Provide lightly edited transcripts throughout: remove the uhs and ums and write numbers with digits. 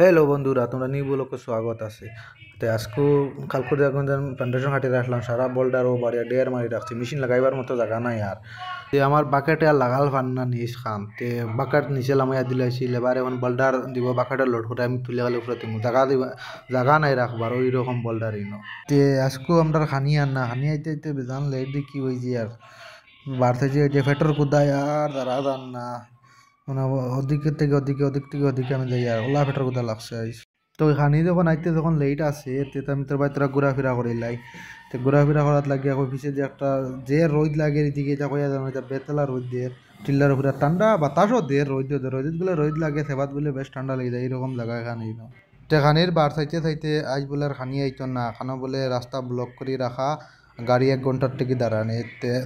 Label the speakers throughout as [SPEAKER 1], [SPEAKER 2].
[SPEAKER 1] Hello বন্ধুরা, তোমরা new ব্লগে স্বাগত আছে। তো আজকে খালকুড়ি এখন প্লান্টেশন কাটি রাখলাম, সারা বোল্ডার ও বাড়িয়া ডেয়ার মারি রাখছি, মেশিন লাগাইবার মতো জায়গা নাই আর। তে আমার বাকেটে আর লাগাল ফান্না নিস খান, তে বাকেট নিচে লামাইয়া দিলাইছি, লেবার এখন বোল্ডার দিব, বাকেটে লোড করে আমি তুলে গেলে উপরে দিব, জায়গা দিব, জায়গা নাই রাখবার ওই রকম বোল্ডার ইনো। তে আজকে আমরা খানি আর না খানি আইতে আইতে বেজান লেট দিয়ে কি হয়েছি আর বাড়তে যে ফেটর কোদায় আর তারা জান না, মানে ওদিক থেকে ওদিকে আমি যাই আর ওলা ফেটার কথা লাগছে আইস। তো এখানে যখন আইতে যখন লেট আছে তে আমি তোর বাই তোরা ঘোরাফেরা করিলাই, তো ঘোরাফেরা করার লাগিয়া কই পিছে যে একটা যে রোদ লাগে এদিকে যা কইয়া যাবে এটা বেতলা রোদ দিয়ে টিল্লার উপরে ঠান্ডা বাতাসও দিয়ে রোদ গুলো রোদ লাগে সেবাত বলে বেশ ঠান্ডা লাগে যায় এরকম জায়গা এখানে তো এখানের বার চাইতে চাইতে আজ বলে আর খানি আইতো না, খানো বলে রাস্তা ব্লক করে রাখা, গাড়ি 1 ঘন্টার থেকে দাঁড়ানে,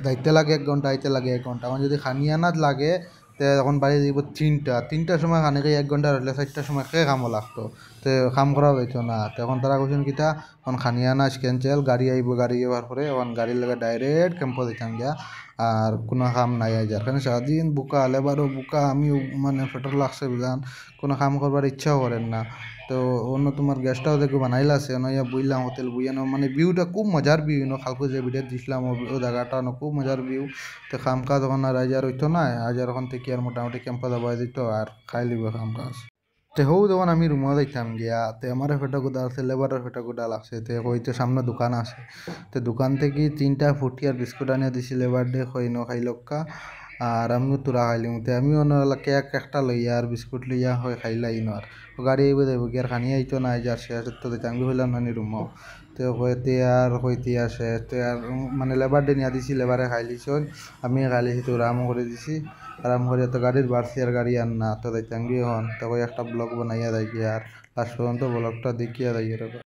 [SPEAKER 1] যাইতে লাগে 1 ঘন্টা, আইতে লাগে 1 ঘন্টা। এখন যদি খানি আনাজ লাগে তে এখন বাড়ি যাব তিনটার সময় খানিকে 1 ঘন্টা রইলে 4টার সময় খেয়ে কামও লাগতো, তো কাম করা হইতো না। তখন তারা কইছেন কিতা এখন খানি আনাজ ক্যান্সেল, গাড়ি আইব, গাড়ি যাওয়ার পরে এখন গাড়ির লাগে ডাইরেক্ট ক্যাম্পো দিতাম গিয়া, আর কোনো কাম নাই আই যার কারণে সারাদিন বুকা লেবারও বুকা, আমিও মানে ফেটর লাগছে বুঝান, কোনো কাম করবার ইচ্ছাও করেন না। তো অন্য তোমার গ্যাসটাও দেখো বানাইলা আছে নয়া বইলাম হোটেল বইয়ানো, মানে ভিউটা খুব মজার ভিউ নো, খালকো যে ভিডিও দিছিলাম ও জায়গাটা না খুব মজার ভিউ। তো খাম কাজ তখন আর আজ আর হইতো না, আজ আর ওখান থেকে আর মোটামুটি ক্যাম্পা যাওয়া দিত আর খাই লিব খাম কাজ। তো হৌ তখন আমি রুমে যাইতাম গিয়া, তো আমার ফেটা গোদা আছে, লেবারের ফেটা গোদা লাগছে, তো হয়তো সামনে দোকান আছে, তো দোকান থেকে 3টা ফুটি আর বিস্কুট আনিয়ে দিছি, লেবার ডে খাইনো খাইলক্কা, আর আমিও তোরা খাইলিম, তো আমিও কেক একটা লইয়া আর বিস্কুট লইয়া হয় খাইলাইনো আর গাড়ি আইব যাইব কি আর খানি আইতো না আজ আর শেষ তো আমি হইলাম নানি রুমও। তো হইতে আসে তো আর মানে লেবার ডে নিয়ে দিছি, লেবারে খাই লিছ, আমি খাই লিছি, তো আরামও করে দিছি, আরাম করে তো গাড়ির বাড়ছি আর গাড়ি আর না, তো তাই চাঙ্গি হন তো একটা ব্লগ বানাইয়া যাই আর লাস্ট পর্যন্ত ব্লগটা দেখিয়া যাই এরকম।